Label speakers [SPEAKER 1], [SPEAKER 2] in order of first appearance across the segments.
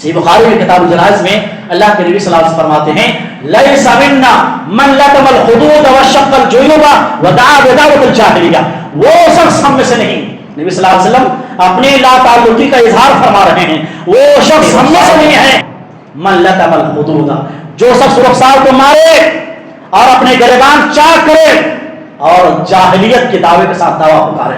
[SPEAKER 1] صحیح بخاری کی کتاب الجنائز میں اللہ کے نبی صلی اللہ علیہ وسلم فرماتے ہیں لیس منا من لطم الخدود وشق الجیوب ودعا بدعوۃ الجاہلیہ، وہ شخص ہم میں سے نہیں. نبی صلی اللہ علیہ وسلم اپنے لا تعلقی کا اظہار فرما رہے ہیں، وہ شخص ہم میں سے نہیں ہے. من لطم الخدود، جو شخص رخسار کو مارے اور اپنے گریبان چاک کرے اور جاہلیت کے دعوے کے ساتھ دعویٰ پکارے،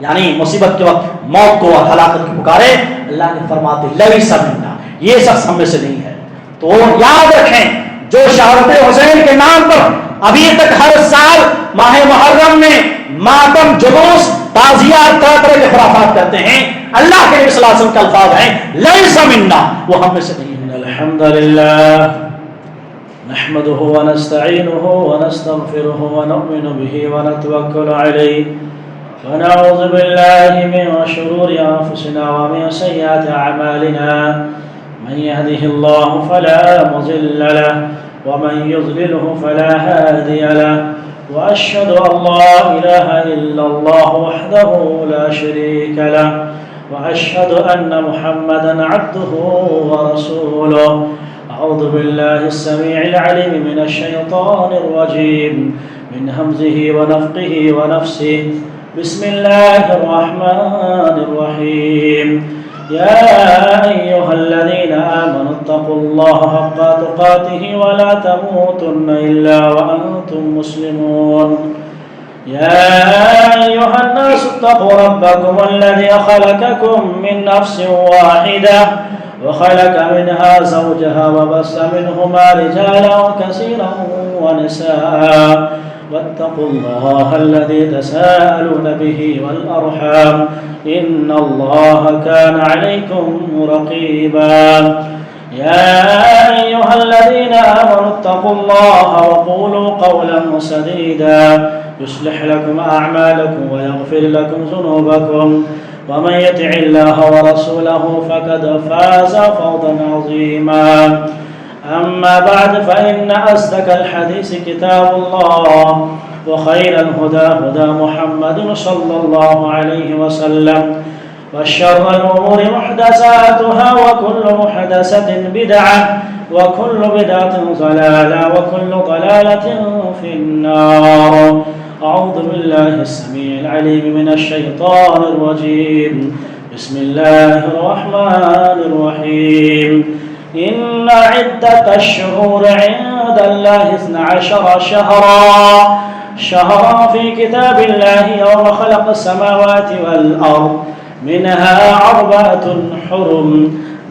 [SPEAKER 1] یعنی مصیبت کے وقت موت کو اور ہلاکت کو پکارے، اللہ نے فرماتے لیس منا، یہ شخص ہم میں سے نہیں ہے. تو یاد رکھیں، جو شہادت حسین کے نام پر ابھی تک ہر سال ماہ محرم میں ماتم، جلوس، تعزیات، طرح طرح کے خرافات کرتے ہیں، اللہ کے نبی صلی اللہ علیہ وسلم کے الفاظ ہیں لیس منا، وہ ہم میں سے نہیں ہے.
[SPEAKER 2] الحمد للہ نحمده ونستعینه ونستغفره ونؤمن به ونتوکل علیہ ونعوذ باللہ من شرور انفسنا ومن سیئات اعمالنا من يهده الله فلا مضل له ومن يضلله فلا هادي له واشهد ان لا اله الا الله وحده لا شريك له واشهد ان محمدا عبده ورسوله. اعوذ بالله السميع العليم من الشيطان الرجيم من همزه ونفخه ونفسه. بسم الله الرحمن الرحيم. يا أيها الذين آمنوا اتقوا الله حق تقاته ولا تموتن إلا وأنتم مسلمون. يا أيها الناس اتقوا ربكم الذي خلقكم من نفس واحدة وخلق منها زوجها وبث منهما رجالا كثيرا ونساء واتقوا الله الذي تساءلون به والأرحام إن الله كان عليكم رقيبا. يا أيها الذين آمنوا اتقوا الله وقولوا قولا سديدا يصلح لكم أعمالكم ويغفر لكم ذنوبكم ومن يطع الله ورسوله فقد فاز فوزا عظيما. أما بعد فإن أصدق الحديث كتاب الله وخير الهدى هدى محمد صلى الله عليه وسلم وشر الأمور محدثاتها وكل محدثة بدعة وكل بدعة ضلالة وكل ضلالة في النار. أعوذ بالله السميع العليم من الشيطان الرجيم. بسم الله الرحمن الرحيم. إن عدة الشهور عند الله 12 شهرا في كتاب الله يوم خلق السماوات والأرض منها 4 حرم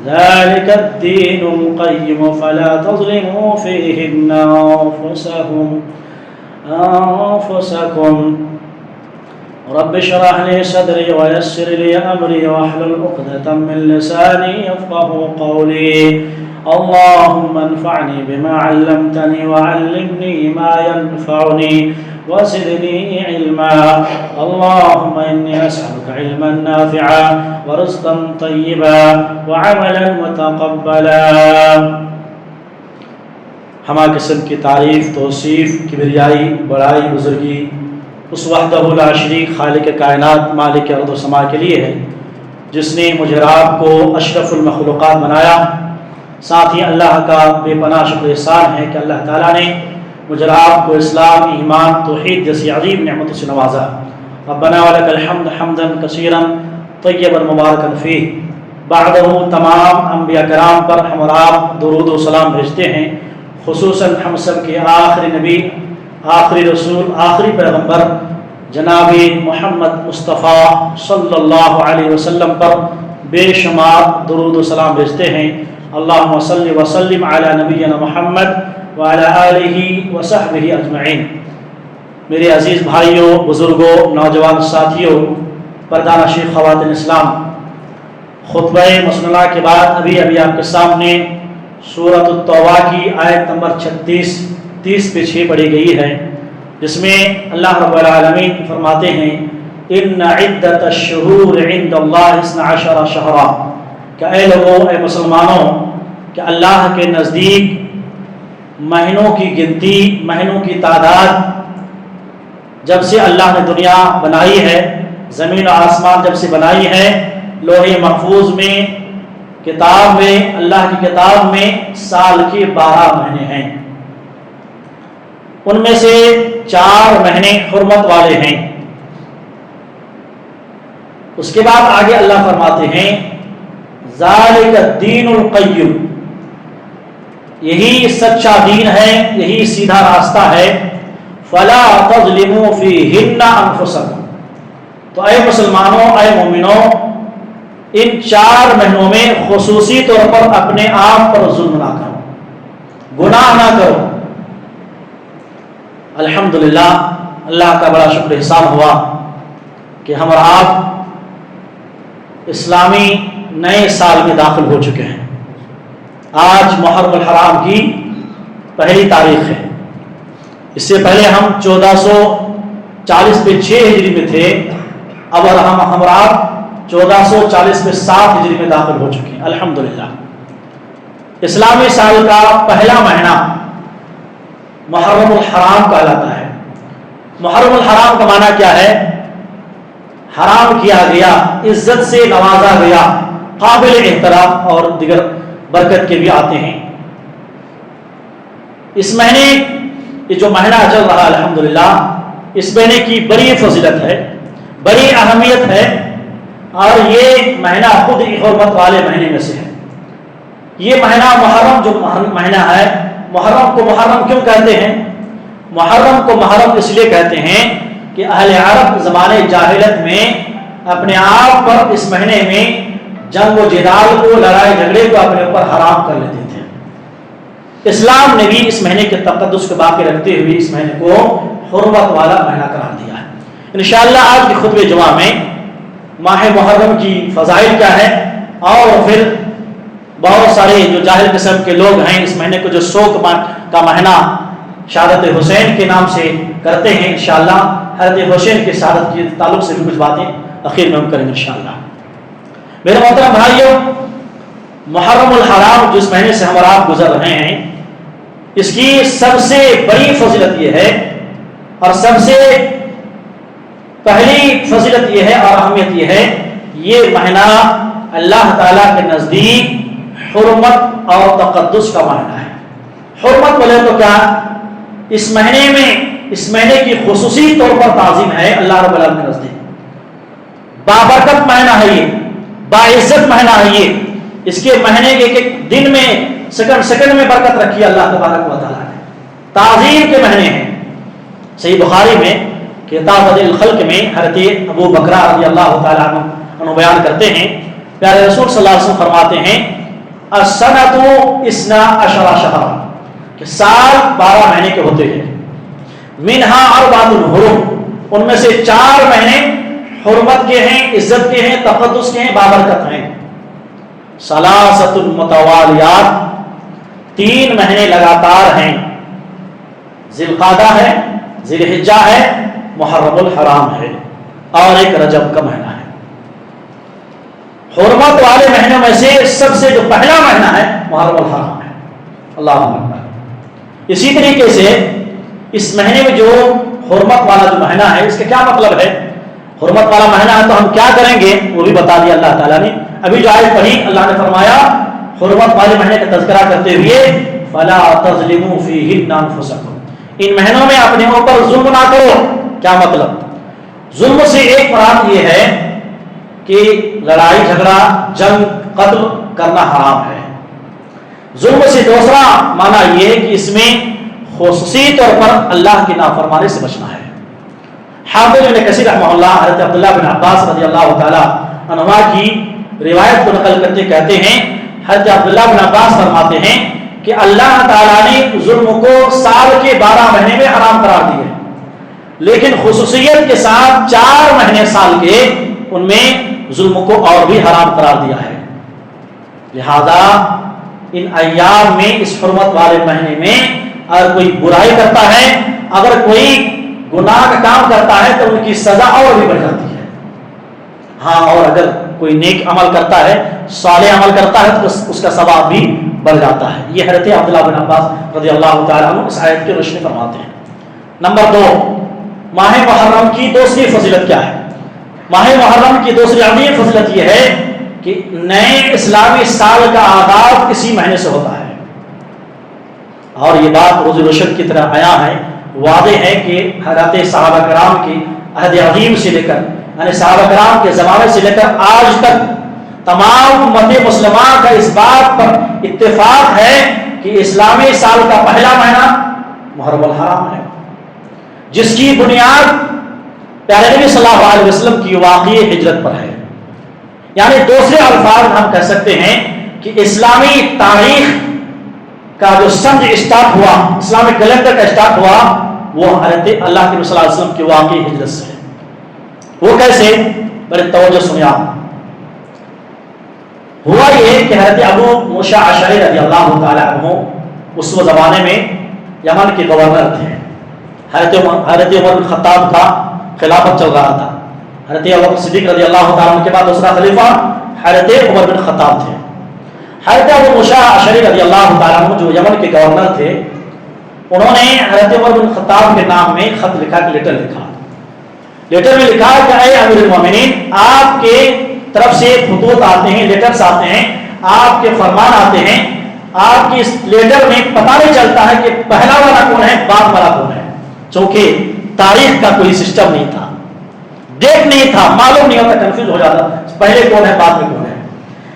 [SPEAKER 2] ذلك الدين القيم فلا تظلموا فيهن أنفسكم. رب اشرح لي صدري ويسر لي أمري واحلل عقدة من لساني يفقهوا قولي. اللهم انفعني بما علمتني وعلمني ما ينفعني وزدني علما. اللهم إني أسألك علما نافعا ورزقا طيبا وعملا متقبلا. ہما قسم کی تعریف، توصیف، کبریائی، بڑائی، بزرگی اس وحدہ لا شریک خالق کائنات مالک ارض و سما کے لیے ہے جس نے مجھے اور آپ کو اشرف المخلوقات بنایا. ساتھ ہی اللہ کا بے پناہ شکر احسان ہے کہ اللہ تعالیٰ نے مجھے اور آپ کو اسلام، ایمان، توحید جیسی عظیم نعمتوں سے نوازا. ربنا ولک الحمد حمدا کثیرا طیبا مبارکا فیہ. بعدہ تمام انبیاء کرام پر ہم اور آپ درود و سلام بھیجتے ہیں، خصوصاً ہم سب کے آخری نبی، آخری رسول، آخری پیغمبر جناب محمد مصطفیٰ صلی اللہ علیہ وسلم پر بے شمار درود و سلام بھیجتے ہیں. اللہم صلی وسلم علی نبینا محمد وعلی آلہ وصحبہ اجمعین. میرے عزیز بھائیوں، بزرگوں، نوجوان ساتھیوں، پردہ نشین خواتین اسلام، خطبہ مسنونہ کے بعد ابھی آپ کے سامنے سورۃ التوبہ کی آیت نمبر 30 پہ 6 پڑھی گئی ہے، جس میں اللہ رب العالمین فرماتے ہیں ان عدت الشہور عند اللہ 12 شہرا، کہ اے لوگوں، اے مسلمانوں، کہ اللہ کے نزدیک مہینوں کی گنتی، مہینوں کی تعداد جب سے اللہ نے دنیا بنائی ہے، زمین و آسمان جب سے بنائی ہے، لوح محفوظ میں
[SPEAKER 1] کتاب میں، اللہ کی کتاب میں سال کے 12 مہینے ہیں، ان میں سے 4 مہینے حرمت والے ہیں۔ اس کے بعد آگے اللہ فرماتے ہیں ذالک الدین القیم، یہی سچا دین ہے، یہی سیدھا راستہ ہے۔ فلا تظلموا فیہن انفسکم، تو اے مسلمانوں، اے مومنوں، ان 4 مہینوں میں خصوصی طور پر اپنے آپ پر ظلم نہ کرو، گناہ نہ کرو۔ الحمدللہ، اللہ کا بڑا شکر احسان ہوا کہ ہم اور آپ اسلامی نئے سال میں داخل ہو چکے ہیں۔ آج محرم الحرام کی پہلی تاریخ ہے۔ اس سے پہلے ہم 1440 میں 6 ہجری میں تھے، اب ہم اور آپ 1440 میں 7 ہجری میں داخل ہو چکے ہیں۔ الحمدللہ، اسلامی سال کا پہلا مہینہ محرم الحرام کہلاتا ہے۔ محرم الحرام کا معنی کیا ہے؟ حرام کیا گیا، عزت سے نوازا گیا، قابل احترام اور دیگر برکت کے بھی آتے ہیں۔ اس مہینے، یہ جو مہینہ چل رہا ہے الحمدللہ، اس مہینے کی بڑی فضیلت ہے، بڑی اہمیت ہے، اور یہ مہینہ خود ہی حرمت والے مہینے میں سے ہے۔ یہ مہینہ محرم جو مہینہ ہے، محرم کو محرم کیوں کہتے ہیں؟ محرم کو محرم اس لیے کہتے ہیں کہ اہل عرب زمانے جاہلیت میں اپنے آپ پر اس مہینے میں جنگ و جدال کو، لڑائی جھگڑے کو اپنے اوپر حرام کر لیتے تھے۔ اسلام نے بھی اس مہینے کے تقدس کو باقی رکھتے ہوئے اس مہینے کو حرمت والا مہینہ قرار دیا ہے۔ انشاءاللہ آج کے خطبہ جمعہ میں ماہ محرم کی فضائل کیا ہے، اور پھر بہت سارے جو جاہل قسم کے لوگ ہیں اس مہینے کو جو شوق کا مہینہ شہادت حسین کے نام سے کرتے ہیں، انشاءاللہ حضرت حسین کی شہادت کے تعلق سے بھی کچھ باتیں اخیر میں ہم کریں گے انشاءاللہ۔ میرے محترم بھائیوں، محرم الحرام جس مہینے سے ہم اور آپ گزر رہے ہیں، اس کی سب سے بڑی فضیلت یہ ہے، اور سب سے پہلی فضیلت یہ ہے اور اہمیت یہ ہے، یہ مہینہ اللہ تعالیٰ کے نزدیک حرمت اور تقدس کا مہینہ ہے۔ حرمت بولے تو کیا؟ اس مہینے میں، اس مہینے کی خصوصی طور پر تعظیم ہے اللہ رب العالمین کے نزدیک۔ بابرکت مہینہ ہے یہ، باعزت مہینہ ہے یہ، اس کے مہینے کے ایک دن میں، سیکنڈ سیکنڈ میں برکت رکھی اللہ تبارک و تعالیٰ نے۔ تعظیم کے مہینے ہیں۔ صحیح بخاری میں کتاب بدیع الخلق میں حضرت ابو بکرہ رضی اللہ تعالیٰ عنہ بیان کرتے ہیں، پیارے رسول صلی اللہ علیہ وسلم فرماتے ہیں السنۃ 12 شہرا، کہ سال 12 مہینے کے ہوتے ہیں، منہا 4 حرم، ان میں سے 4 مہینے حرمت کے ہیں، عزت کے ہیں، تقدس کے ہیں، بابرکت ہیں۔ ثلاثۃ متوالیات، 3 مہینے لگاتار ہیں، ذی القعدہ ہے، ذی الحجہ ہے، محرم الحرام ہے، اور ایک رجب کا مہینہ ہے۔ حرمت والے مہینوں میں سے سب سے جو پہلا مہینہ ہے محرم الحرام ہے۔ اللہ اکبر۔ اسی طریقے سے اس مہینے میں جو حرمت والا جو مہینہ ہے، اس کا کیا مطلب ہے؟ حرمت والا مہینہ ہے تو ہم کیا کریں گے وہ بھی بتا دیا اللہ تعالیٰ نے۔ ابھی جو آیت پڑھی، اللہ نے فرمایا حرمت والے مہینے کا تذکرہ کرتے ہوئے فلا تظلموا فیہن انفسکم، ان مہینوں میں اپنے اوپر ظلم نہ کرو۔ کیا مطلب؟ ظلم سے ایک مراد یہ ہے کہ لڑائی جھگڑا، جنگ، قتل کرنا حرام ہے۔ ظلم سے دوسرا معنی یہ ہے کہ اس میں خصوصی طور پر اللہ کی نافرمانی سے بچنا ہے۔ حافظ ابن کثیر رحمہ اللہ حضرت عبداللہ بن عباس رضی اللہ تعالی عنہما کی روایت کو نقل کرتے کہتے ہیں، حضرت عبداللہ بن عباس فرماتے ہیں کہ اللہ تعالیٰ نے ظلم کو سال کے 12 مہینے میں حرام قرار دیے، لیکن خصوصیت کے ساتھ 4 مہینے سال کے، ان میں ظلم کو اور بھی حرام قرار دیا ہے۔ لہذا ان ایام میں، اس حرمت والے مہینے میں اگر کوئی برائی کرتا ہے، اگر کوئی گناہ کا کام کرتا ہے تو ان کی سزا اور بھی بڑھ جاتی ہے۔ ہاں، اور اگر کوئی نیک عمل کرتا ہے، صالح عمل کرتا ہے، تو اس کا ثواب بھی بڑھ جاتا ہے۔ یہ حضرت عبداللہ بن عباس رضی اللہ تعالیٰ عنہ اس آیت کی روشنی فرماتے ہیں۔ نمبر 2، ماہ محرم کی دوسری فضیلت کیا ہے؟ ماہ محرم کی دوسری عظیم فضیلت یہ ہے کہ نئے اسلامی سال کا آغاز اسی مہینے سے ہوتا ہے، اور یہ بات روز روشن کی طرح آیا ہے، واضح ہے کہ حضرت صحابہ کرام کی عہد عظیم سے لے کر، یعنی صحابہ کرام کے زمانے سے لے کر آج تک تمام امت مسلمہ کا اس بات پر اتفاق ہے کہ اسلامی سال کا پہلا مہینہ محرم الحرام ہے، جس کی بنیاد پیارے نبی صلی اللہ علیہ وسلم کی واقعی ہجرت پر ہے۔ یعنی دوسرے الفاظ ہم کہہ سکتے ہیں کہ اسلامی تاریخ کا جو سمجھ اسٹارٹ ہوا، اسلامی کیلنڈر کا اسٹارٹ ہوا، وہ حضرت اللہ کے نبی صلی اللہ علیہ وسلم کی واقعی ہجرت سے ہے۔ وہ کیسے؟ بڑے توجہ سنیے آپ۔ ہوا یہ کہ حضرت ابو موسیٰ اشعری رضی اللہ تعالی عنہ اس زمانے میں یمن کے گورنر تھے۔ حضرت عمر بن خطاب کا خلافت چل رہا تھا۔ حضرت ابو بکر صدیق رضی اللہ تعالیٰ عنہ کے بعد دوسرا خلیفہ حضرت عمر بن خطاب تھے۔ حضرت ابو موسیٰ اشعری رضی اللہ تعالیٰ عنہ جو یمن کے گورنر تھے، انہوں نے حضرت عمر بن خطاب کے نام میں خط لکھا، لیٹر لکھا۔ لیٹر میں لکھا کہ اے امیر المومنین، آپ کے طرف سے خطوط آتے ہیں، لیٹرز آتے ہیں، آپ کے فرمان آتے ہیں، آپ کی اس لیٹر میں پتہ نہیں چلتا ہے کہ پہلا والا کون ہے، بعد والا کون ہے، چونکہ تاریخ کا کوئی سسٹم نہیں تھا، ڈیٹ نہیں تھا، معلوم نہیں ہوتا، کنفیوز ہو جاتا پہلے کون ہے بعد میں کون ہے۔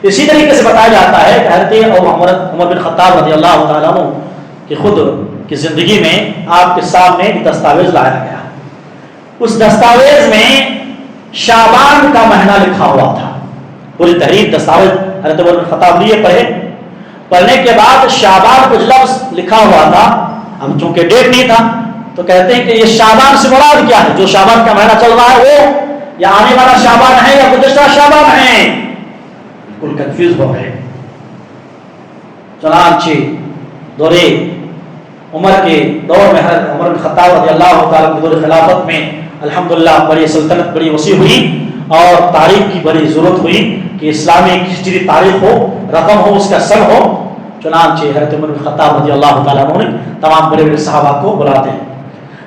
[SPEAKER 1] اسی طریقے سے بتایا جاتا ہے کہ حضرت عمر بن خطاب رضی اللہ تعالیٰ عنہ کی خود کی زندگی میں آپ کے سامنے ایک دستاویز لایا گیا۔ اس دستاویز میں شعبان کا مہینہ لکھا ہوا تھا، پوری تحریر دستاویز حضرت عمر بن خطاب لیے پڑھنے کے بعد شعبان کچھ لفظ لکھا ہوا تھا۔ اب چونکہ ڈیٹ نہیں تھا تو کہتے ہیں کہ یہ شعبان سے مراد کیا ہے، جو شعبان کا مہینہ چل رہا ہے وہ یا آنے والا شعبان ہے یا گزشتہ شعبان ہے، بالکل کنفیوز ہو گئے۔ چنانچہ دور عمر کے دور میں حضرت عمر بن خطاب رضی اللہ تعالیٰ کے دور خلافت میں الحمدللہ بڑی سلطنت بڑی وسیع ہوئی، اور تاریخ کی بڑی ضرورت ہوئی کہ اسلامی ہسٹری تاریخ ہو، رقم ہو، اس کا سن ہو۔ چنانچہ حضرت عمر بن خطاب رضی اللہ تعالیٰ عنہ نے تمام بڑے بڑے صحابہ کو بلاتے ہیں۔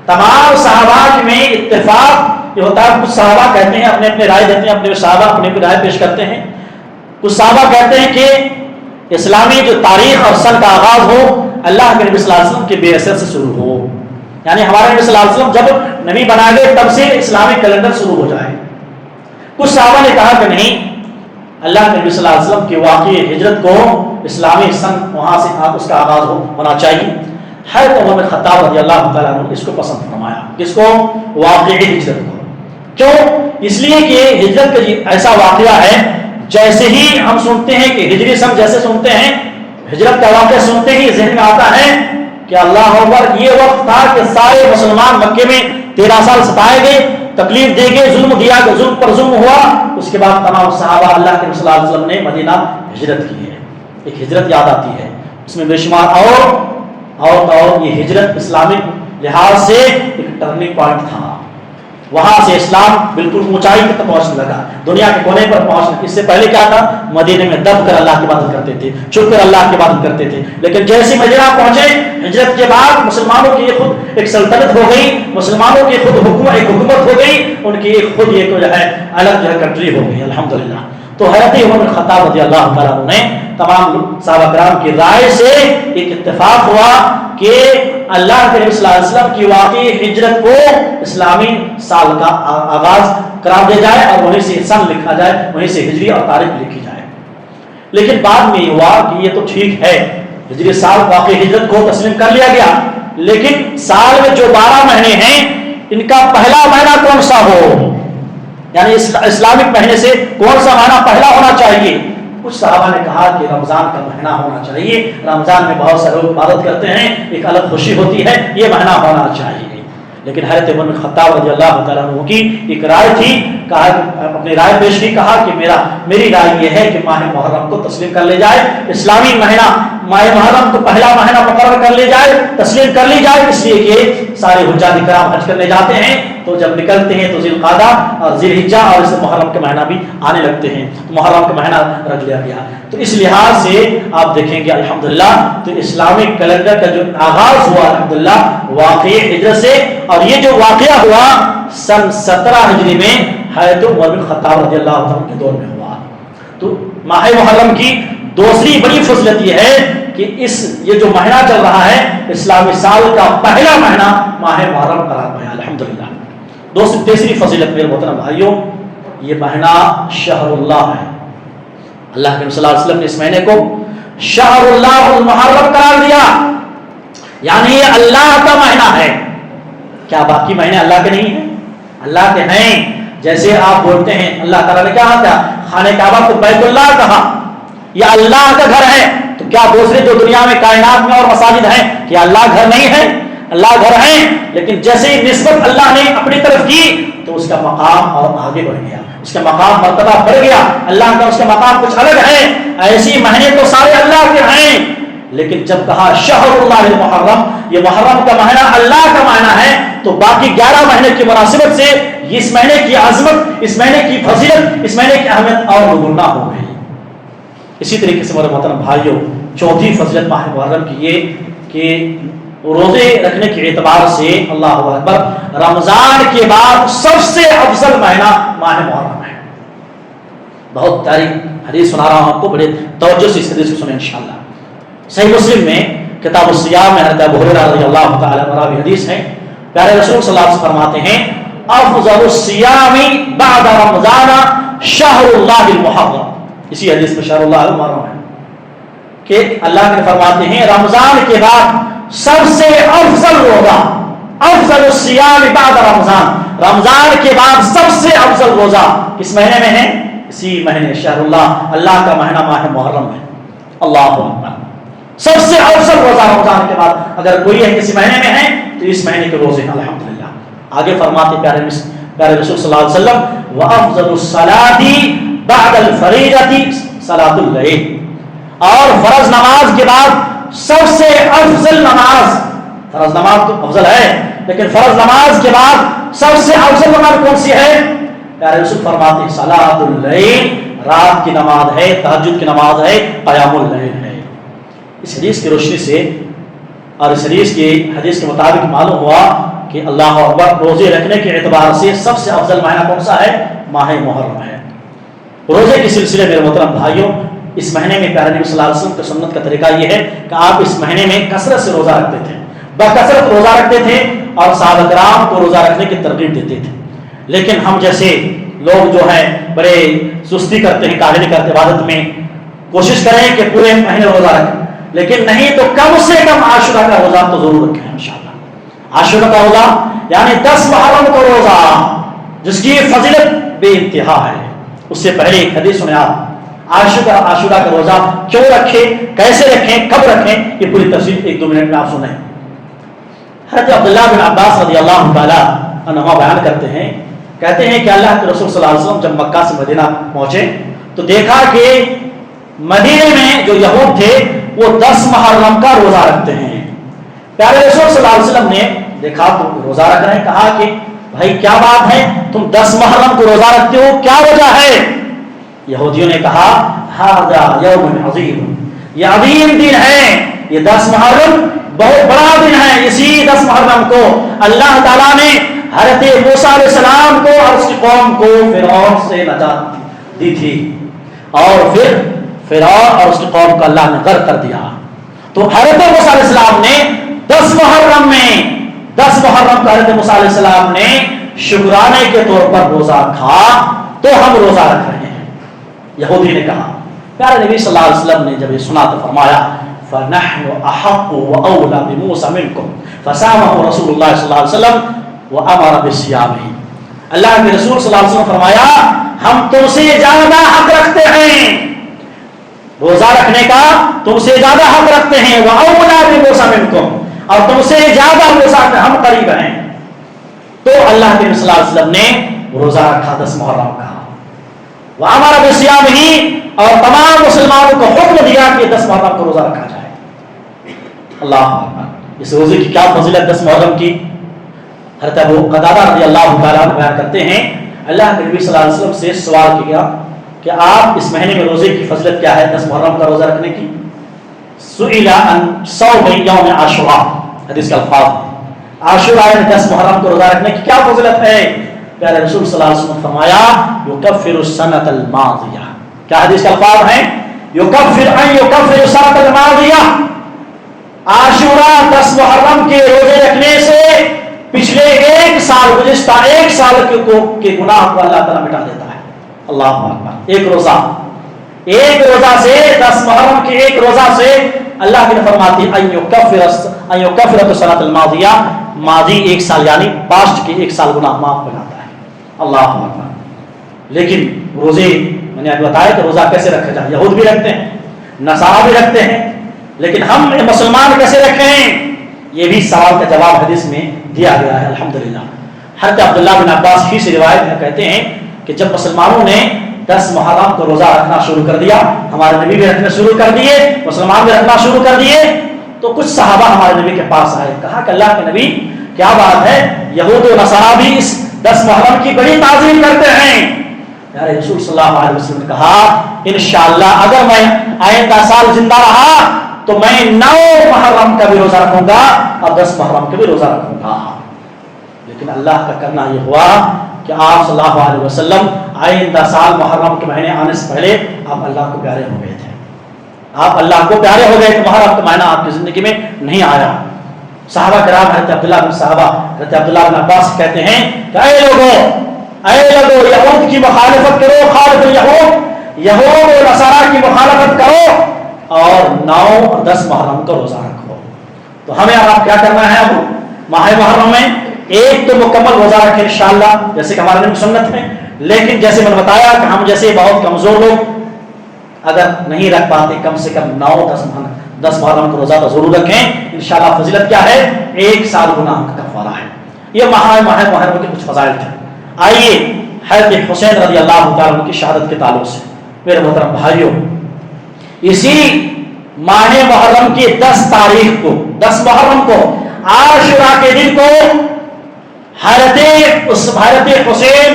[SPEAKER 1] تمام صحابہ میں اتفاق یہ ہوتا ہے، کچھ صحابہ کہتے ہیں اپنے اپنے رائے دیتے ہیں، اپنے صحابہ اپنے اپنی رائے پیش کرتے ہیں۔ کچھ صحابہ کہتے ہیں کہ اسلامی جو تاریخ اور سن کا آغاز ہو اللہ کے نبی صلی اللہ علیہ وسلم کے بعثت سے شروع ہو، یعنی ہمارے نبی صلی اللہ علیہ وسلم جب نبی بنا گئے تب سے اسلامی کیلنڈر شروع ہو جائے۔ کچھ صحابہ نے کہا کہ نہیں، اللہ کے نبی صلی اللہ علیہ وسلم کی واقعی ہجرت کو اسلامی سن وہاں سے اس کا آغاز ہونا چاہیے۔ حضرت عمر بن خطاب رضی اللہ تعالیٰ عنہ اس کو پسند فرمایا، کس کو؟ واقعی ہجرت کو۔ کیوں؟ اس لیے کہ ہجرت کا ایسا واقعہ ہے، جیسے ہی ہم سنتے ہیں کہ ہجری سن، جیسے سنتے ہیں ہجرت کا واقعہ سنتے ہی ذہن میں آتا ہے کہ اللہ اکبر، یہ وقت تھا کہ سارے مسلمان مکے میں 13 سال ستائے گئے، تکلیف دے گئے، ظلم دیا گیا، ظلم پر ظلم ہوا۔ اس کے بعد تمام صحابہ اللہ کے صلی اللہ علیہ وسلم نے مدینہ ہجرت کی ہے، ایک ہجرت یاد آتی ہے، اس میں بے شمار اور یہ ہجرت اسلامک لحاظ سے ایک ٹرننگ پوائنٹ تھا۔ وہاں سے اسلام بالکل اونچائی تک پہنچنے لگا، دنیا کے کونے پر پہنچنے۔ اس سے پہلے کیا تھا؟ مدینے میں دب کر اللہ کی عبادت کرتے تھے، چھپ کر اللہ کی عبادت کرتے تھے، لیکن جیسے مدینہ پہنچے ہجرت کے بعد مسلمانوں کی خود ایک سلطنت ہو گئی، مسلمانوں کی خود ایک حکومت ہو گئی، ان کی ایک خود ایک جو ہے الگ جو ہے کنٹری ہو گئی الحمدللہ۔ تو حضرت عمر بن خطاب رضی اللہ تعالیٰ عنہ نے تمام صحابہ کرام کی رائے سے ایک اتفاق ہوا کہ اللہ کے نبی صلی اللہ علیہ وسلم کی واقعی ہجرت کو اسلامی سال کا آغاز قرار دیا جائے اور وہیں سے سن لکھا جائے، وہیں سے ہجری اور تاریخ لکھی جائے۔ لیکن بعد میں یہ ہوا کہ یہ تو ٹھیک ہے، ہجری سال واقعی ہجرت کو تسلیم کر لیا گیا، لیکن سال میں جو 12 مہینے ہیں ان کا پہلا مہینہ کون سا ہو، یعنی اسلامک مہینے سے کون سا مہینہ پہلا ہونا چاہیے؟ کچھ صحابہ نے کہا کہ رمضان کا مہینہ ہونا چاہیے، رمضان میں بہت سے لوگ عبادت کرتے ہیں، ایک الگ خوشی ہوتی ہے، یہ مہینہ ہونا چاہیے۔ لیکن حضرت عمر بن خطاب رضی اللہ تعالیٰ عنہ کی ایک رائے تھی، کہا اپنی رائے پیش کی، کہا کہ میری رائے یہ ہے کہ ماہ محرم کو تسلیم کر لے جائے، اسلامی مہینہ ماہ محرم کو پہلا مہینہ مقرر کر لی جائے، تسلیم کر لی جائے، اس لیے کہ سارے حجاج کرام حج کرنے جاتے ہیں تو جب نکلتے ہیں تو ذی القعدہ اور ذی الحجہ اور اس محرم کے مہینہ بھی آنے لگتے ہیں، تو محرم کا مہینہ رکھ لیا گیا۔ تو اس لحاظ سے آپ دیکھیں گے الحمدللہ تو اسلامک کیلنڈر کا جو آغاز ہوا الحمدللہ واقعی ہجرت سے، اور یہ جو واقعہ ہوا سن 17 ہجری میں حضرت عمر بن خطاب رضی اللہ عنہ کے دور میں ہوا۔ تو ماہ محرم کی دوسری بڑی فضیلت یہ ہے کہ یہ جو مہینہ چل رہا ہے اسلامی سال کا پہلا مہینہ ماہ محرم قرار پایا الحمدللہ۔ تیسری فضیلت میرے محترم بھائیوں، یہ مہینہ شہر اللہ ہے۔ اللہ کے صلی اللہ علیہ وسلم نے اس مہینے کو شہر اللہ المحرم قرار دیا، یعنی یہ اللہ کا مہینہ ہے۔ کیا باقی مہینے اللہ کے نہیں ہیں؟ اللہ کے ہیں۔ جیسے آپ بولتے ہیں اللہ تعالیٰ نے کہا تھا خانہ کعبہ کو بیت اللہ کہا، یہ اللہ کا گھر ہے، تو کیا دوسرے جو دنیا میں کائنات میں اور مساجد ہیں کیا اللہ گھر نہیں ہے؟ اللہ گھر ہیں، لیکن جیسے ہی نسبت اللہ نے اپنی طرف کی تو اس کا مقام اور آگے بڑھ گیا، اس کا مقام مرتبہ بڑھ گیا، اللہ کا اس کا مقام کچھ الگ ہے۔ ایسی مہینے تو سارے اللہ کے ہیں، لیکن جب کہا شہر اللہ المحرم، یہ محرم کا مہینہ اللہ کا مہینہ ہے، تو باقی 11 مہینے کی مناسبت سے اس مہینے کی عظمت، اس مہینے کی فضیلت، اس مہینے کی اہمیت اور دوگنا ہو گئی۔ اسی طریقے سے میرے محترم بھائیوں، چوتھی فضیلت ماہ محرم کی یہ کہ روزے رکھنے کے اعتبار سے اللہ اکبر رمضان کے بعد سب سے افضل مہینہ ماہ محرم ہے۔ بہت پیاری حدیث سنا رہا ہوں آپ کو، بڑے توجہ سے اس حدیث کو سنیں انشاءاللہ۔ صحیح مسلم میں کتاب الصیام میں حضرت ابو ہریرہ رضی اللہ تعالی عنہ راوی حدیث ہے، پیارے رسول صلی اللہ علیہ وسلم فرماتے ہیں افضل الصیام بعد رمضان شہر اللہ المحرم۔ اسی حدیث میں شہر اللہ المحرم ہے کہ اللہ کے فرماتے ہیں رمضان کے بعد سب سے افضل روزہ، افضل الصیام بعد رمضان، رمضان کے بعد سب سے افضل روزہ کس مہینے میں ہے؟ اسی مہینے شہر اللہ کا مہینہ ماہ محرم ہے۔ اللہ اکبر، سب سے افضل روزہ رمضان کے بعد اگر کوئی ہے کسی مہینے میں ہے تو اس مہینے کے روزے ہیں الحمدللہ۔ آگے فرماتے پیارے رسول صلی اللہ علیہ وسلم وافضل الصلاۃ بعد الفریضۃ صلاۃ اللیل، اور فرض نماز کے بعد سب سے افضل نماز، فرض نماز تو افضل ہے لیکن فرض نماز کے بعد سب سے افضل نماز کون سی ہے؟ پیارے رسول فرماتے ہیں صلاۃ اللیل، رات کی نماز ہے، تہجد کی نماز ہے، قیام اللیل ہے۔ اس حدیث کی روشنی سے اور اس حدیث کے مطابق معلوم ہوا کہ اللہ اکبر روزے رکھنے کے اعتبار سے سب سے افضل مہینہ کون سا ہے؟ ماہ محرم ہے۔ روزے کے سلسلے میں محترم بھائیوں، اس مہینے میں پیارے نبی صلی اللہ علیہ وسلم کی سنت کا طریقہ یہ ہے کہ آپ اس مہینے میں کثرت سے روزہ رکھتے تھے، بکثرت روزہ رکھتے تھے اور صحابہ کرام کو روزہ رکھنے کی ترغیب دیتے تھے۔ لیکن ہم جیسے لوگ جو ہیں بڑے سستی کرتے ہیں، کاہلی کرتے عبادت میں، کوشش کریں کہ پورے مہینے روزہ رکھیں، لیکن نہیں تو کم سے کم عاشورہ کا روزہ تو ضرور رکھیں انشاءاللہ۔ عاشورہ کا روزہ یعنی 10 محرم کا روزہ جس کی فضیلت بے انتہا ہے۔ اس سے پہلے ایک حدیث سنیں آپ، عاشورہ کا روزہ کیوں رکھیں، کیسے رکھیں، کب رکھیں، یہ پوری تفصیل 1-2 منٹ میں آپ سنیں۔ حضرت عبداللہ بن عباس رضی اللہ تعالی عنہما بیان کرتے ہیں، کہتے ہیں کہ اللہ کے رسول صلی اللہ علیہ وسلم جب مکہ سے مدینہ پہنچے تو دیکھا کہ مدینے میں جو یہود تھے وہ 10 محرم کا روزہ رکھتے ہیں۔ پیارے رسول صلی اللہ علیہ وسلم نے دیکھا تو روزہ رکھ رہے ہیں، کہا کہ بھائی کیا بات ہے، تم 10 محرم کو روزہ رکھتے ہو، کیا وجہ ہے؟ یہودیوں نے کہا ھذا یوم عظیم، یہ عظیم دن ہے، یہ 10 محرم بہت بڑا دن ہے۔ اسی 10 محرم کو اللہ تعالیٰ نے حضرت موسیٰ علیہ السلام کو اور اس کی قوم کو فرعون سے نجات دی تھی، اور پھر فرعون اور اس کی قوم کو اللہ نے غرق کر دیا۔ تو حضرت موسیٰ علیہ السلام نے 10 محرم کو حضرت موسیٰ علیہ السلام نے شکرانے کے طور پر روزہ رکھا، تو ہم روزہ رکھ رہے ہیں۔ یہودی نے کہا، پیارے نبی صلی اللہ علیہ وسلم نے جب یہ سنا تو فرمایا فَنَحْنُ أَحَقُّ وَأَوْلَى بِمُوسَى مِنْكُمْ فَصَامَهُ رسول اللہ صلی اللہ علیہ وسلم وَأَمَرَ بِصِيَامِهِ۔ اللہ کے رسول صلی اللہ علیہ وسلم فرمایا ہم تم سے زیادہ حق رکھتے ہیں روزہ رکھنے کا، تم سے زیادہ حق رکھتے ہیں، وَأَوْلَى بِمُوسَى مِنْكُمْ، اور تم سے زیادہ روزہ ہم قریب ہیں۔ تو اللہ کے رسول صلی اللہ علیہ وسلم نے روزہ رکھا 10 محرم کا، وَأَمَرَ بِصِيَامِهِ، اور تمام مسلمانوں کو حکم دیا کہ 10 محرم کو روزہ رکھا جائے۔ اللہ اکبر، اس روزے کی کیا فضیلت 10 محرم کی۔ حضرت ابو قتادہ رضی اللہ تعالیٰ عنہ بیان کرتے ہیں اللہ کے نبی صلی اللہ علیہ وسلم سے سوال کیا کہ آپ اس مہینے میں روزے کی فضیلت کیا ہے 10 محرم کا روزہ رکھنے کی۔ سئل عن صوم یوم عاشوراء، حدیث کا الفاظ ہے عاشوراء یعنی 10 محرم کو روزہ رکھنے کی کیا فضیلت ہے؟ پیارے رسول صلی اللہ علیہ وسلم فرمایا یکفر السنۃ الماضیہ، کیا حدیث کے الفاظ ہیں؟ یکفر سنۃ الماضیہ، عاشورہ 10 محرم کے روزے رکھنے سے پچھلے گزشتہ ایک سال کے گناہ کو اللہ تعالیٰ مٹا دیتا ہے۔ اللہ اکبر، ایک روزہ سے 10 محرم کے ایک روزہ سے اللہ کی فرماتی ہے یکفر سنۃ الماضیہ، ماضی ایک سال یعنی پاسٹ کے ایک سال گناہ معاف بناتا ہے۔ اللہ اکبر۔ لیکن روزے میں نے ابھی بتایا کہ روزہ کیسے رکھا جائے، یہود بھی رکھتے ہیں، نصارہ بھی رکھتے ہیں، لیکن ہم مسلمان کیسے رکھیں؟ یہ بھی سوال کا جواب حدیث میں دیا گیا ہے الحمدللہ۔ حضرت عبداللہ بن عباس کی سے روایت میں کہتے ہیں کہ جب مسلمانوں نے 10 محرم کو روزہ رکھنا شروع کر دیا، ہمارے نبی بھی رکھنا شروع کر دیے، مسلمان بھی رکھنا شروع کر دیے، تو کچھ صحابہ ہمارے نبی کے پاس آئے، کہا کہ اللہ کے نبی کیا بات ہے، یہود و نصارہ بھی اس 10 محرم کی بڑی تعظیم کرتے ہیں۔ پیارے رسول صلی اللہ علیہ وسلم نے کہا انشاءاللہ اگر میں آئندہ سال زندہ رہا تو میں 9 محرم کا بھی روزہ رکھوں گا اور 10 محرم کا بھی روزہ رکھوں گا۔ لیکن اللہ کا کرنا یہ ہوا کہ آپ صلی اللہ علیہ وسلم آئندہ سال محرم کے مہینے آنے سے پہلے آپ اللہ کو پیارے ہو گئے تھے، آپ اللہ کو پیارے ہو گئے تو محرم کا مہینہ آپ کی زندگی میں نہیں آیا۔ صحابہ کرام حضرت عبداللہ بن عباس کہتے ہیں کہ اے لوگوں یہود کی مخالفت کرو، خالف یہود و نصارہ کی مخالفت کرو اور 9 اور 10 محرم کا روزہ رکھو۔ تو ہمیں اب کیا کرنا ہے؟ اب ماہ محرم میں ایک تو مکمل روزہ رکھیں انشاءاللہ جیسے کہ ہمارے نبی سنت ہے، لیکن جیسے میں نے بتایا کہ ہم جیسے بہت کمزور لوگ اگر نہیں رکھ پاتے کم سے کم 9-10 محرم کا روزہ تو ضرور رکھیں انشاءاللہ۔ فضیلت کیا ہے؟ 1 سال گناہ کا کفارہ ہے۔ یہ ماہ محرم کے کچھ فضائل تھے۔ آئیے حضرت حسین رضی اللہ تعالیٰ عنہ کی شہادت کے تعلق سے میرے محترم بھائیوں، اسی ماہ محرم کی 10 تاریخ کو 10 محرم کو عاشورہ کے دن کو حضرت حسین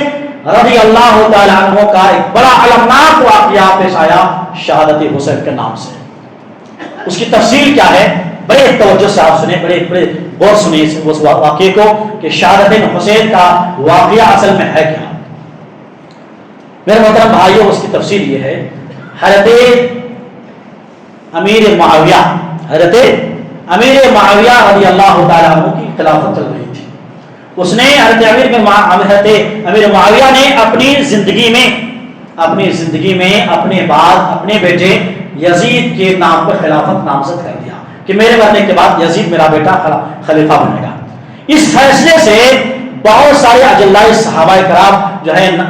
[SPEAKER 1] رضی اللہ تعالیٰ عنہ کا ایک بڑا علمناک واقعہ پیش آیا شہادت حسین کے نام سے۔ اس کی تفصیل کیا ہے؟ بڑے توجہ سے آپ سنیں، بڑے غور سنیں اس واقعے کو کہ شہادت حسین کا واقعہ اصل میں ہے کیا۔ میرے محترم بھائیوں، اس کی تفصیل یہ ہے، حضرت امیر معاویہ رضی اللہ تعالیٰ عنہ کی خلافت چل رہی تھی۔ اس نے حضرت امیر معاویہ نے اپنی زندگی میں اپنے بعد اپنے بیٹے یزید کے نام پر خلافت نامزد کر دیا کہ میرے مرنے کے بعد یزید میرا بیٹا خلیفہ بنے گا۔ اس فیصلے سے بہت سارے اجلاء صحابہ کرام جو ہے نا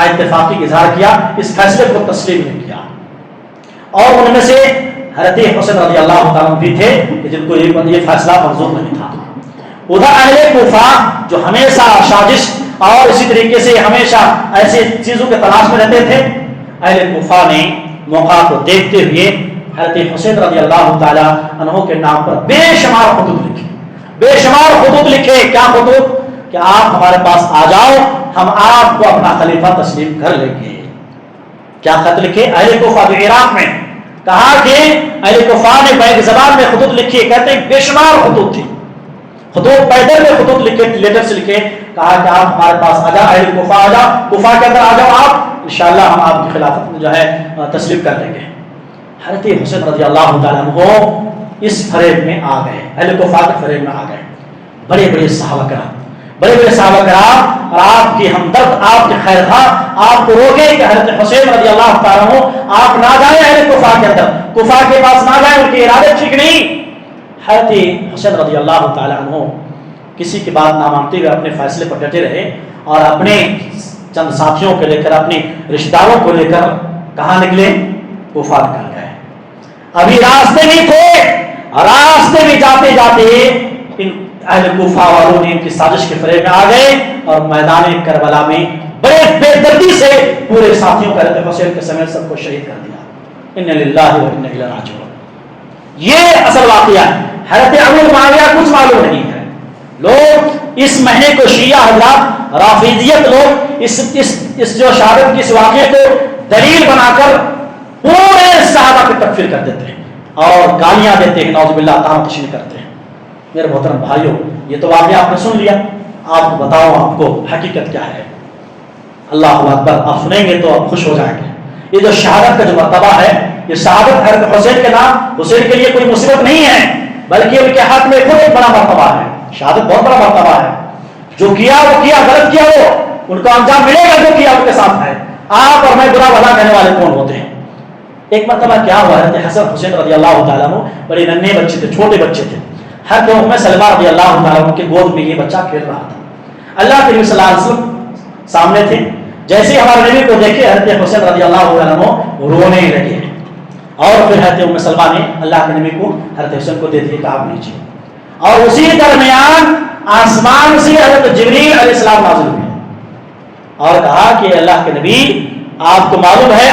[SPEAKER 1] اتفاقی اظہار کیا، اس فیصلے کو تسلیم نہیں کیا، اور ان میں سے حضرت حسین رضی اللہ تعالیٰ بھی تھے کہ جن کو یہ فیصلہ منظور نہیں تھا۔ ادھر اہل کوفہ جو ہمیشہ سازش اور اسی طریقے سے ہمیشہ ایسے چیزوں کے تلاش میں رہتے تھے، اہل کوفہ نے موقع کو دیکھتے ہوئے حضرت حسین رضی اللہ تعالیٰ عنہ کے نام پر بے شمار خطوط لکھے۔ کیا خطوط؟ کہ آپ ہمارے پاس آ جاؤ، ہم آپ کو اپنا خلیفہ تسلیم کر لیں گے۔ کیا خط لکھے؟ اہل کوفہ جو عراق میں، کہا کہ اہل کوفہ نے بیک زبان میں خطوط لکھے، کہتے ہیں بے شمار خطوط تھی، خطوط پیدل میں خطوط لکھے، لیٹر سے لکھے، کہا کہ آپ ہمارے پاس آ جاؤ، اہل کوفہ آ جاؤ، کوفہ کے اندر آ جاؤ، آپ انشاءاللہ ہم آپ کی خلافت جو ہے تسلیم کر لیں گے۔ حضرت حسین رضی اللہ تعالیٰ عنہ اس فریب میں آ گئے، اہل کوفہ کے فریب میں آ گئے۔ بڑے بڑے صحابہ کرام اور آپ کی ہمدرد، آپ کے خیر خواہ آپ کو روکے کہ حضرت حسین رضی اللہ تعالیٰ عنہ آپ نہ جائیں اہل کوفہ کے اندر، کوفہ کے پاس نہ جائیں، ان کے ارادے ٹھیک نہیں۔ حضرت حسین رضی اللہ تعالیٰ عنہ کسی کی بات نہ مانتے ہوئے اپنے فیصلے پر ڈٹے رہے اور اپنے چند ساتھیوں کو لے کر، اپنے رشتہ داروں کو لے کر کہاں نکلے؟ کوفہ نکل گئے۔ ابھی راستے میں تھے، راستے میں جاتے جاتے ان اہل کوفہ والوں نے ان کی سازش کے فریب میں آ گئے اور میدان کربلا میں بڑے بے دردی سے پورے ساتھیوں کو حضرت حسین کے سمیت سب کو شہید کر دیا۔ انا للہ و انا الیہ راجعون۔ یہ اصل واقعہ ہے۔ حضرت امیر معاویہ کچھ معلوم نہیں ہے۔ لوگ اس مہینے کو شیعہ حضرات، رافضیت لوگ اس جو شہادت کی اس واقعے کو دلیل بنا کر پورے صحابہ کو تکفیر کر دیتے ہیں اور گالیاں دیتے ہیں، نعوذ باللہ، تعان تشنیع کرتے ہیں۔ میرے محترم بھائیوں، یہ تو واقعہ آپ نے سن لیا، آپ بتاؤ آپ کو حقیقت کیا ہے؟ اللہ اکبر، آپ سنیں گے تو آپ خوش ہو جائیں گے۔ یہ جو شہادت کا جو مرتبہ ہے، یہ شہادت حضرت حسین کے نام، حسین کے لیے کوئی مصیبت نہیں ہے، بلکہ ان کے حق میں خود ایک بڑا مرتبہ ہے۔ شہادت بہت بڑا مرتبہ ہے، جو کیا وہ کیا، غلط کیا وہ ان کو انجام ملے گا، جو کیا ان کے ساتھ ہے۔ آپ اور میں برا بھلا کہنے والے کون ہوتے ہیں؟ ایک مرتبہ کیا ہوا، حضرت حسن حسین رضی اللہ تعالیٰ عنہ بڑے ننھے بچے تھے، چھوٹے بچے تھے۔ حضرت ام سلمہ رضی اللہ تعالیٰ عنہ کے گود میں یہ بچہ کھیل رہا تھا۔ اللہ کے نبی صلی اللہ علیہ وسلم سامنے تھے، جیسے ہی ہمارے نبی کو دیکھے حضرت حسین رضی اللہ تعالیٰ عنہ رونے لگے، اور پھر حضرت ام سلمہ نے اللہ کے نبی کو حضرت حسین کو دے دیا کہ آپ لیجیے، اور اسی درمیان آسمان سے حضرت جبریل علیہ السلام نازل ہوئے اور کہا کہ اللہ کے نبی آپ کو معلوم ہے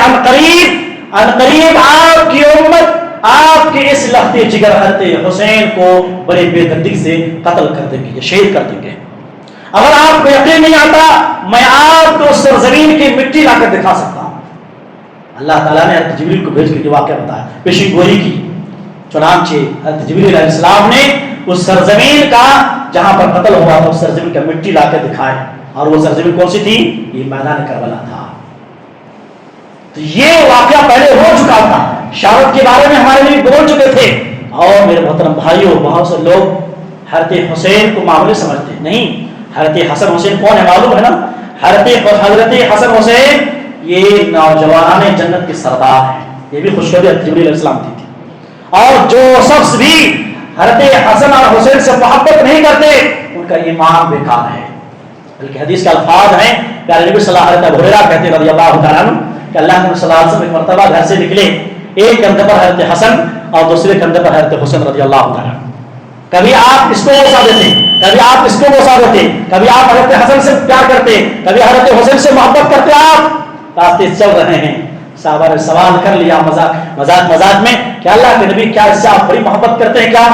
[SPEAKER 1] ان قریب آپ کی امت آپ کے اس لخت جگر حضرت حسین کو بڑے بے دردی سے قتل کر دیں گے، شہید کر دیں گے۔ اگر آپ کو یقین نہیں آتا، میں آپ کو سرزمین کی مٹی لا کر دکھا سکتا ہوں۔ اللہ تعالیٰ نے حضرت جبریل کو بھیج کے یہ واقعہ بتایا، پیشین گوئی کی۔ چنانچہ حضرت جبریل علیہ السلام نے اس سرزمین کا جہاں پر قتل ہوا تھا اس سرزمین کا مٹی لا کر دکھائے، اور وہ سرزمین کون سی تھی؟ یہ میدان کربلا تھا۔ تو یہ واقعہ پہلے ہو چکا تھا، شہادت کے بارے میں ہمارے لیے بول چکے تھے۔ اور میرے محترم بھائیوں، بہت سے لوگ حضرت حسین کو معمولی سمجھتے ہیں، نہیں، حضرت حسن حسین کون ہے معلوم ہے نا؟ حضرت حسن حسین یہ نوجوانان جنت کے سردار ہیں، یہ بھی خوشخبری جبریل علیہ السلام دی تھی۔ اور جو شخص بھی حضرت حسن اور حسین سے محبت نہیں کرتے ان کا ایمان بیکار ہے، بلکہ حدیث کے الفاظ ہیں، پیارے نبی صلی اللہ علیہ وسلم ابو ہریرہ کہتے ہیں رضی اللہ تعالیٰ عنہ کہ اللہ کے نبی صلی اللہ علیہ وسلم ایک مرتبہ گھر سے نکلے، ایک کندھے پر حضرت حسن اور دوسرے کندھے پر حضرت حسین رضی اللہ تعالیٰ عنہ۔ کبھی آپ اس کو بوسا دیتے، کبھی آپ اس کو بوسا دیتے، کبھی آپ حضرت حسن سے پیار کرتے، کبھی حضرت حسین سے محبت کرتے۔ آپ راستے چل رہے ہیں، صحابہ نے سوال کر لیا مذاق میں کہ اللہ کے نبی کیا اس سے آپ بڑی محبت کرتے ہیں کیا؟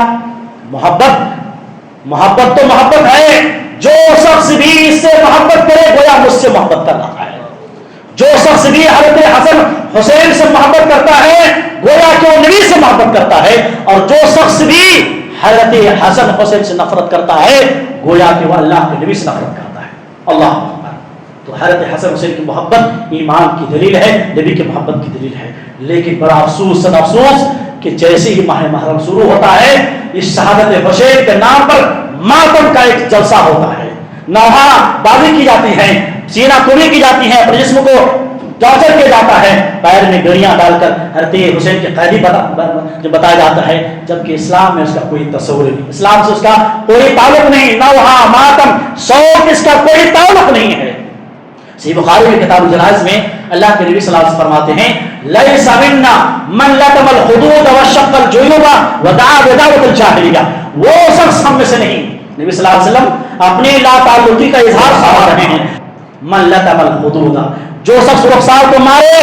[SPEAKER 1] محبت تو محبت ہے، جو شخص بھی اس سے محبت کرے گویا مجھ سے محبت کر رہا ہے۔ جو شخص بھی حضرت حسن حسین سے محبت کرتا ہے گویا کہ وہ نبی سے محبت کرتا ہے، اور جو شخص بھی حضرت حسن حسین سے نفرت کرتا ہے گویا کہ وہ اللہ کے نبی سے نفرت کرتا ہے۔ اللہ اکبر۔ تو حضرت حسن حسین کی محبت ایمان کی دلیل ہے، نبی کی محبت کی دلیل ہے۔ لیکن بڑا افسوس صد افسوس کہ جیسے ہی ماہ محرم شروع ہوتا ہے اس شہادت حسین کے نام پر ماتم کا ایک جلسہ ہوتا ہے، نوحہ بازی کی جاتی ہے، سینہ کوبی کی جاتی ہے، اپنے جسم کو ٹارچر کیا جاتا ہے، پیر میں گڑیاں ڈال کر حضرت حسین کے قیدی بتایا جاتا ہے، جبکہ اسلام میں اس کا کوئی تصور نہیں، اسلام سے اس کا کوئی تعلق نہیں، نوحہ ماتم شوق اس کا کوئی تعلق نہیں ہے۔ صحیح بخاری میں کتاب الجنائز میں اللہ کے نبی صلی اللہ علیہ وسلم فرماتے ہیں لیس منا من لطم الخدود وشق الجیوب ودعا بدعوۃ الجاہلیہ، وہ شخص ہم میں سے نہیں۔ نبی صلی اللہ علیہ وسلم اپنی لا تعلقی کا اظہار فرما رہے ہیں۔ من لطم الخدود، جو شخص رخسار کو مارے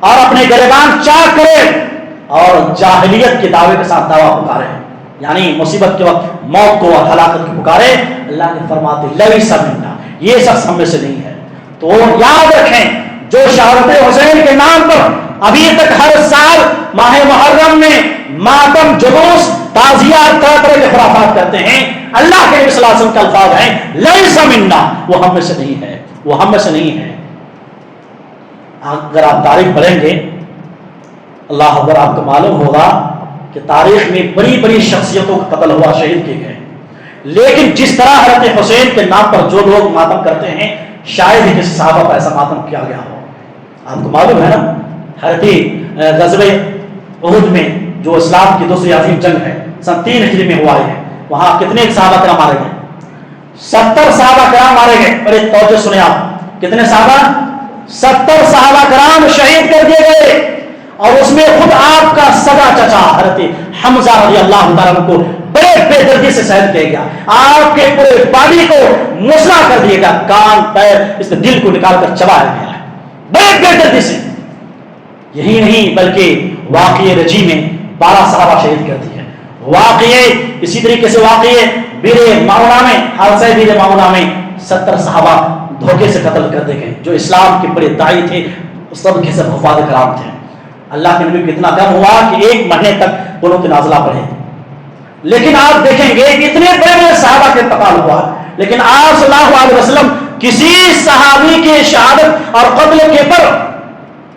[SPEAKER 1] اور اپنے گریبان چاک کرے اور جاہلیت کے دعوے کے ساتھ دعویٰ پکارے، یعنی مصیبت کے وقت موت کو اور ہلاکت کو پکارے، اللہ نے فرماتے لیس منا، یہ شخص ہم میں سے نہیں ہے۔ تو یاد رکھیں، جو شہادت حسین کے نام پر ابھی تک ہر سال ماہ محرم میں ماتم، جلوس، تعزیات، طرح طرح کے خرافات کرتے ہیں، اللہ کے نبی صلی اللہ علیہ وسلم کے الفاظ ہیں لیس منا، وہ ہم میں سے نہیں ہے، وہ ہم میں سے نہیں ہے۔ اگر آپ تاریخ پڑھیں گے اللہ اکبر، آپ کو معلوم ہوگا کہ تاریخ میں بڑی بڑی شخصیتوں کا قتل ہوا، شہید کیے گئے، لیکن جس طرح حضرت حسین کے نام پر جو لوگ ماتم کرتے ہیں شاید ہی کسی صحابہ پر ایسا ماتم کیا گیا ہو۔ آپ کو معلوم ہے نا، حضرت غزوہ احد میں جو اسلام کی دوسری عظیم جنگ ہے سن 3 ہجری میں ہوا ہے، وہاں کتنے صحابہ کرام مارے گئے؟ 70 صحابہ کرام مارے گئے۔ بڑے توجہ سنیں آپ، کتنے صحابہ؟ 70 صحابہ کرام شہید کر دیے گئے، اور اس میں خود آپ کا سگا چچا حضرت حمزہ رضی اللہ تعالیٰ کو بڑے بے دردی سے شہید کیا گیا، آپ کے پورے باڈی کو مسلا کر دیا گیا، کان پیر اس نے دل کو نکال کر چبایا گیا ہے بڑے بے دردی سے۔ یہی نہیں بلکہ واقعہ رجی میں 12 صحابہ شہید کر دیے، واقعے اسی طریقے سے واقعے بیر معونہ میں، حادثہ بیر معونہ میں 70 صحابہ دھوکے سے قتل کر دیے گئے، جو اسلام کے بڑے داعی تھے، سب کے سب حفاظ کرام تھے۔ اللہ کے نبی کو اتنا کم ہوا کہ 1 مہینے تک قنوت نازلہ پڑھے، لیکن آپ دیکھیں گے کہ اتنے بڑے بڑے صحابہ کے انتقال ہوا، لیکن آپ صلی اللہ علیہ وسلم کسی صحابی کے شہادت اور قتل کے پر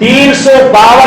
[SPEAKER 1] 352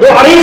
[SPEAKER 1] 2-2.5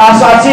[SPEAKER 1] 880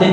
[SPEAKER 1] 3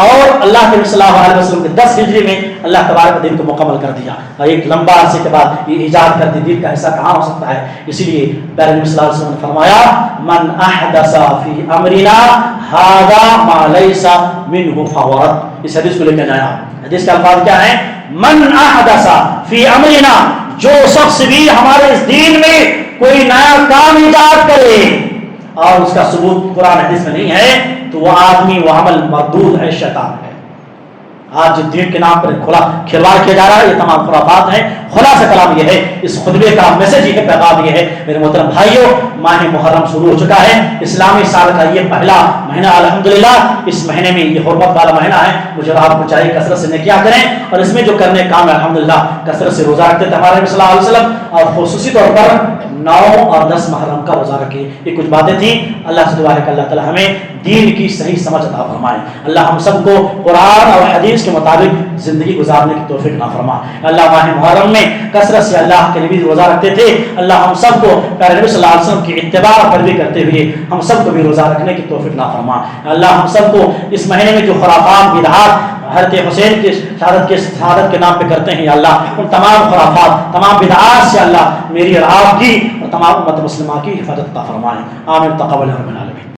[SPEAKER 1] اور اللہ کے صلی اللہ علیہ وسلم کے 10 ہجری میں اللہ تبارک دین کو مکمل کر دیا، اور ایک لمبا عرصے کے بعد یہ ایجاد کر دی، دین کا حصہ کہاں ہو سکتا ہے؟ اسی لیے پیارے نبی صلی اللہ علیہ وسلم نے فرمایا من احدث فی امرنا ھذا ما لیس منہ فہو رد۔ اس حدیث کو لے کے آیا، حدیث کے الفاظ کیا ہیں؟ من احدث فی امرنا، جو شخص بھی ہمارے اس دین میں کوئی نیا کام ایجاد کرے اور اس کا ثبوت قرآن حدیث میں نہیں ہے تو وہ آدمی، وہ عمل مردود ہے، شیطان ہے۔ آج دین کے نام پر کھلا کھلواڑ کیا جا رہا ہے، یہ تمام خرافات ہیں۔ خلاصہ کلام یہ ہے، اس خطبے کا میسج یہ ہے، پیغام یہ ہے میرے محترم بھائیوں، ماہ محرم شروع ہو چکا ہے، اسلامی سال کا یہ پہلا مہینہ الحمدللہ، اس مہینے میں یہ حرمت والا مہینہ ہے، مجھے اور آپ کو چاہیے کثرت سے نیکیاں کریں، اور اس میں جو کرنے کام ہے الحمدللہ کثرت سے روزہ رکھتے تھے ہمارے نبی صلی اللہ علیہ وسلم، اور خصوصی طور پر 9 اور 10 محرم کا روزہ رکھے۔ یہ کچھ باتیں تھیں، اللہ سے دعا ہے کہ اللہ تعالی ہمیں دین کی صحیح سمجھ عطا فرمائے، اللہ ہم سب کو قرآن اور حدیث کے مطابق زندگی گزارنے کی توفیق نہ فرمائے۔ اللہ ماہ محرم میں کثرت سے اللہ کے نبی روزہ رکھتے تھے، اللہ ہم سب کو پیارے نبی صلی اللہ علیہ وسلم کی اتباع اور پیروی کرتے ہوئے ہم سب کو بھی روزہ رکھنے کی توفیق نہ فرمائے۔ اللہ ہم سب کو اس مہینے میں جو خرافات، بدعات حضرت حسین کی شہادت کے نام پہ کرتے ہیں، یا اللہ ان تمام خرافات، تمام بدعات سے اللہ میری اور آپ کی اور تمام امت مسلمہ کی حفاظت عطا فرمائے۔ آمین تقبل رب العالمین۔